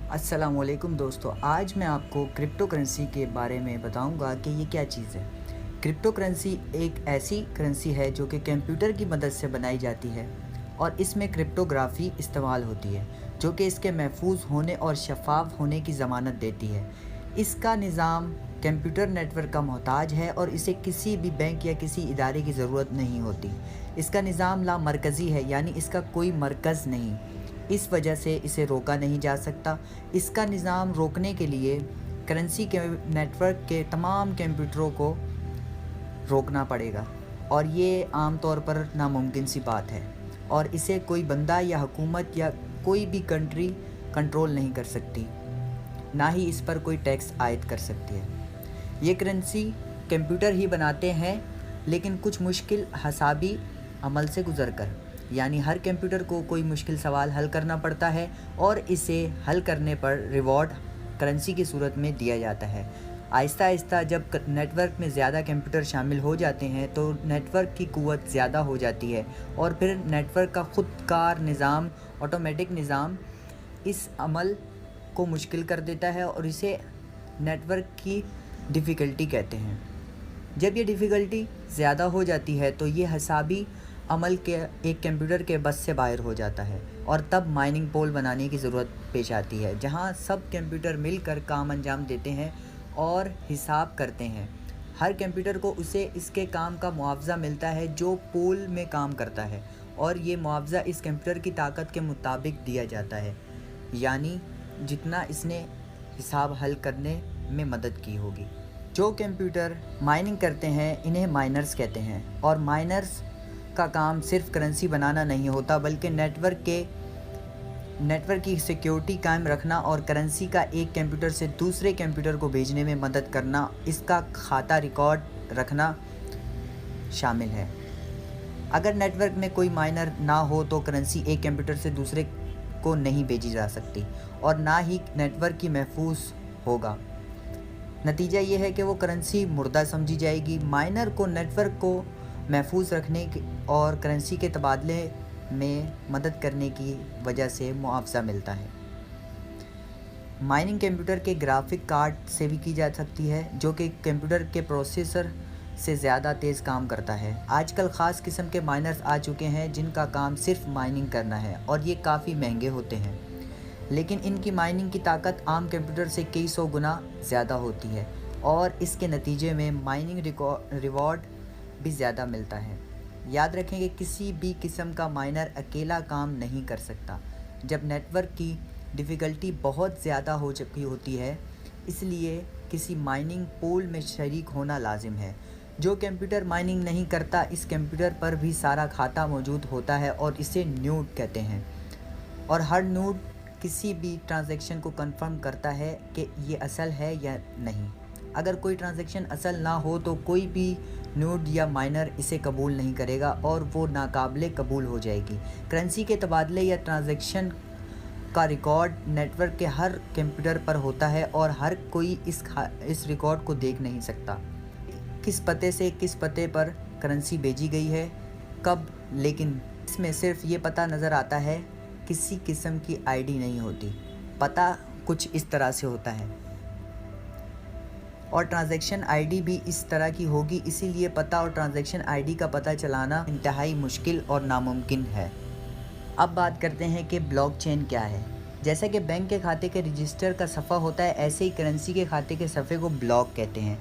अस्सलामुअलैकुम दोस्तों, आज मैं आपको क्रिप्टो करेंसी के बारे में बताऊंगा कि ये क्या चीज़ है। क्रिप्टो करेंसी एक ऐसी करेंसी है जो कि कंप्यूटर की मदद से बनाई जाती है और इसमें क्रिप्टोग्राफी इस्तेमाल होती है जो कि इसके महफूज होने और शफाफ होने की ज़मानत देती है। इसका निज़ाम कंप्यूटर नेटवर्क का मोहताज है और इसे किसी भी बैंक या किसी इदारे की ज़रूरत नहीं होती। इसका निज़ाम लामरकज़ी है, यानी इसका कोई मरकज़ नहीं, इस वजह से इसे रोका नहीं जा सकता। इसका निज़ाम रोकने के लिए करेंसी के नेटवर्क के तमाम कंप्यूटरों को रोकना पड़ेगा और ये आम तौर पर नामुमकिन सी बात है और इसे कोई बंदा या हुकूमत या कोई भी कंट्री कंट्रोल नहीं कर सकती, ना ही इस पर कोई टैक्स आयद कर सकती है। ये करेंसी कंप्यूटर ही बनाते हैं, लेकिन कुछ मुश्किल हिसाबी अमल से गुज़र कर, यानी हर कंप्यूटर को कोई मुश्किल सवाल हल करना पड़ता है और इसे हल करने पर रिवॉर्ड करेंसी की सूरत में दिया जाता है। आहिस्ता आहिस्ता जब नेटवर्क में ज़्यादा कंप्यूटर शामिल हो जाते हैं तो नेटवर्क की क़ुव्वत ज़्यादा हो जाती है और फिर नेटवर्क का ख़ुदकार निज़ाम, ऑटोमेटिक निज़ाम इस अमल को मुश्किल कर देता है और इसे नेटवर्क की डिफ़िकल्टी कहते हैं। जब ये डिफ़िकल्टी ज़्यादा हो जाती है तो ये हिसाबी अमल के एक कंप्यूटर के बस से बाहर हो जाता है और तब माइनिंग पोल बनाने की ज़रूरत पेश आती है, जहां सब कंप्यूटर मिलकर काम अंजाम देते हैं और हिसाब करते हैं। हर कंप्यूटर को उसे इसके काम का मुआवजा मिलता है जो पोल में काम करता है और ये मुआवजा इस कंप्यूटर की ताकत के मुताबिक दिया जाता है, यानी जितना इसने हिसाब हल करने में मदद की होगी। जो कंप्यूटर माइनिंग करते हैं इन्हें माइनर्स कहते हैं और माइनर्स का काम सिर्फ करेंसी बनाना नहीं होता, बल्कि नेटवर्क की सिक्योरिटी कायम रखना और करेंसी का एक कंप्यूटर से दूसरे कंप्यूटर को भेजने में मदद करना, इसका खाता रिकॉर्ड रखना शामिल है। अगर नेटवर्क में कोई माइनर ना हो तो करेंसी एक कंप्यूटर से दूसरे को नहीं भेजी जा सकती और ना ही नेटवर्क की महफूज होगा। नतीजा ये है कि वो करेंसी मुर्दा समझी जाएगी। माइनर को नेटवर्क को महफूज रखने और करेंसी के तबादले में मदद करने की वजह से मुआवजा मिलता है। माइनिंग कंप्यूटर के ग्राफिक कार्ड से भी की जा सकती है, जो कि कंप्यूटर के प्रोसेसर से ज़्यादा तेज़ काम करता है। आजकल ख़ास किस्म के माइनर्स आ चुके हैं जिनका काम सिर्फ माइनिंग करना है और ये काफ़ी महंगे होते हैं, लेकिन इनकी माइनिंग की ताकत आम कंप्यूटर से कई सौ गुना ज़्यादा होती है और इसके नतीजे में माइनिंग रिवॉर्ड भी ज़्यादा मिलता है। याद रखें कि किसी भी किस्म का माइनर अकेला काम नहीं कर सकता जब नेटवर्क की डिफ़िकल्टी बहुत ज़्यादा हो चुकी होती है, इसलिए किसी माइनिंग पूल में शरीक होना लाजिम है। जो कंप्यूटर माइनिंग नहीं करता, इस कंप्यूटर पर भी सारा खाता मौजूद होता है और इसे न्यूड कहते हैं और हर न्यूड किसी भी ट्रांजैक्शन को कंफर्म करता है कि ये असल है या नहीं। अगर कोई ट्रांजैक्शन असल ना हो तो कोई भी न्यूड या माइनर इसे कबूल नहीं करेगा और वो नाकाबिले कबूल हो जाएगी। करेंसी के तबादले या ट्रांजैक्शन का रिकॉर्ड नेटवर्क के हर कंप्यूटर पर होता है और हर कोई इस रिकॉर्ड को देख नहीं सकता, किस पते से किस पते पर करेंसी भेजी गई है, कब, लेकिन इसमें सिर्फ ये पता नज़र आता है, किसी किस्म की आईडी नहीं होती। पता कुछ इस तरह से होता है और ट्रांजैक्शन आईडी भी इस तरह की होगी, इसीलिए पता और ट्रांजैक्शन आईडी का पता चलाना इंतहाई मुश्किल और नामुमकिन है। अब बात करते हैं कि ब्लॉकचेन क्या है। जैसा कि बैंक के खाते के रजिस्टर का सफ़ा होता है, ऐसे ही करेंसी के खाते के सफ़े को ब्लॉक कहते हैं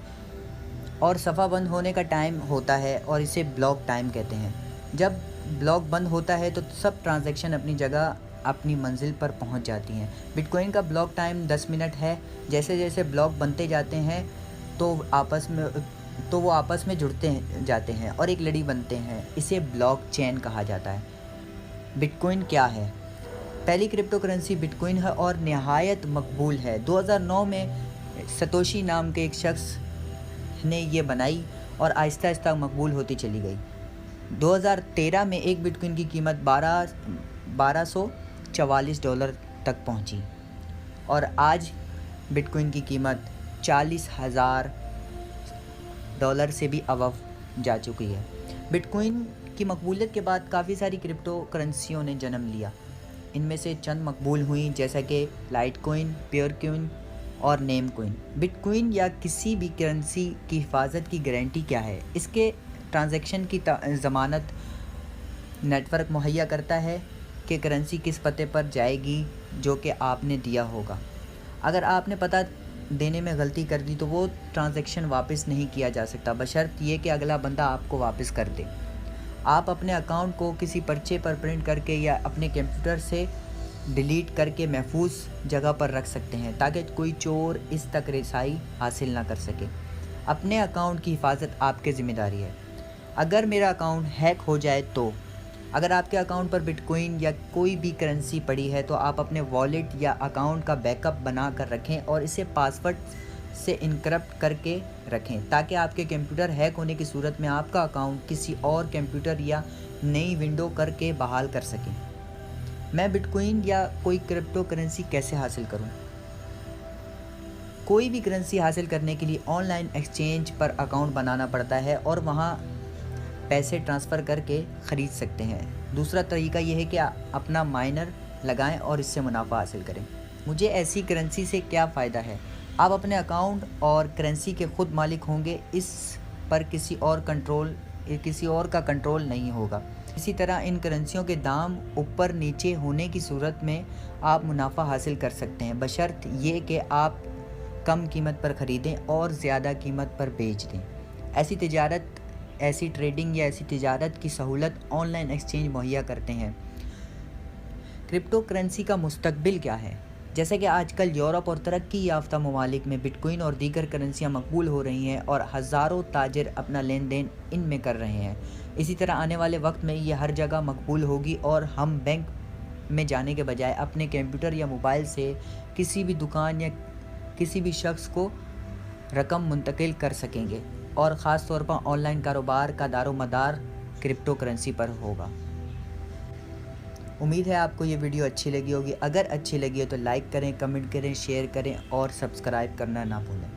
और सफ़ा बंद होने का टाइम होता है और इसे ब्लॉक टाइम कहते हैं। जब ब्लॉक बंद होता है तो सब ट्रांजैक्शन अपनी जगह अपनी मंजिल पर पहुंच जाती हैं। बिटकॉइन का ब्लॉक टाइम 10 मिनट है। जैसे जैसे ब्लॉक बनते जाते हैं तो वो आपस में जुड़ते जाते हैं और एक लड़ी बनते हैं। इसे ब्लॉक चेन कहा जाता है। बिटकॉइन क्या है? पहली क्रिप्टो करेंसी बिटकॉइन है और नहायत मकबूल है। 2009 में सतोशी नाम के एक शख्स ने ये बनाई और आहिस्ता आहिस्ता मकबूल होती चली गई। 2013 में एक बिटकॉइन की कीमत $1244 तक पहुंची और आज बिटकॉइन की कीमत $40,000 से भी अबव जा चुकी है। बिटकॉइन की मकबूलियत के बाद काफ़ी सारी क्रिप्टो करेंसियों ने जन्म लिया। इनमें से चंद मकबूल हुई जैसा कि लाइट कोइन, पेयर कोइन और नेम कोइन। बिटकॉइन या किसी भी करेंसी की हिफाजत की गारंटी क्या है? इसके ट्रांजैक्शन की ज़मानत नेटवर्क मुहैया करता है कि करेंसी किस पते पर जाएगी जो कि आपने दिया होगा। अगर आपने पता देने में गलती कर दी तो वो ट्रांजैक्शन वापस नहीं किया जा सकता, बशर्त ये कि अगला बंदा आपको वापस कर दे। आप अपने अकाउंट को किसी पर्चे पर प्रिंट करके या अपने कंप्यूटर से डिलीट करके महफूज जगह पर रख सकते हैं ताकि कोई चोर इस तक रसाई हासिल ना कर सके। अपने अकाउंट की हिफाजत आपकी ज़िम्मेदारी है। अगर मेरा अकाउंट हैक हो जाए तो अगर आपके अकाउंट पर बिटकॉइन या कोई भी करेंसी पड़ी है तो आप अपने वॉलेट या अकाउंट का बैकअप बना कर रखें और इसे पासवर्ड से इनक्रप्ट करके रखें ताकि आपके कंप्यूटर हैक होने की सूरत में आपका अकाउंट किसी और कंप्यूटर या नई विंडो करके बहाल कर सकें। मैं बिटकॉइन या कोई क्रिप्टो करेंसी कैसे हासिल करूं? कोई भी करेंसी हासिल करने के लिए ऑनलाइन एक्सचेंज पर अकाउंट बनाना पड़ता है और वहां पैसे ट्रांसफ़र करके ख़रीद सकते हैं। दूसरा तरीका यह है कि अपना माइनर लगाएं और इससे मुनाफा हासिल करें। मुझे ऐसी करेंसी से क्या फ़ायदा है? आप अपने अकाउंट और करेंसी के ख़ुद मालिक होंगे, इस पर किसी और का कंट्रोल नहीं होगा। इसी तरह इन करेंसियों के दाम ऊपर नीचे होने की सूरत में आप मुनाफा हासिल कर सकते हैं, बशर्त ये कि आप कम कीमत पर ख़रीदें और ज़्यादा कीमत पर बेच दें। ऐसी ट्रेडिंग या ऐसी तिजारत की सहूलत ऑनलाइन एक्सचेंज मुहैया करते हैं। क्रिप्टो करेंसी का मुस्तकबिल क्या है? जैसे कि आजकल यूरोप और तरक्की याफ्ता ममालिक में बिटकॉइन और दीगर करेंसियाँ मकबूल हो रही हैं और हज़ारों ताजिर अपना लेन देन इनमें कर रहे हैं। इसी तरह आने वाले वक्त में ये हर जगह मकबूल होगी और हम बैंक में जाने के बजाय अपने कंप्यूटर या मोबाइल से किसी भी दुकान या किसी भी शख्स को रकम मुंतकिल कर सकेंगे और ख़ास तौर पर ऑनलाइन कारोबार का दारोमदार क्रिप्टो करेंसी पर होगा। उम्मीद है आपको ये वीडियो अच्छी लगी होगी। अगर अच्छी लगी हो तो लाइक करें, कमेंट करें, शेयर करें और सब्सक्राइब करना ना भूलें।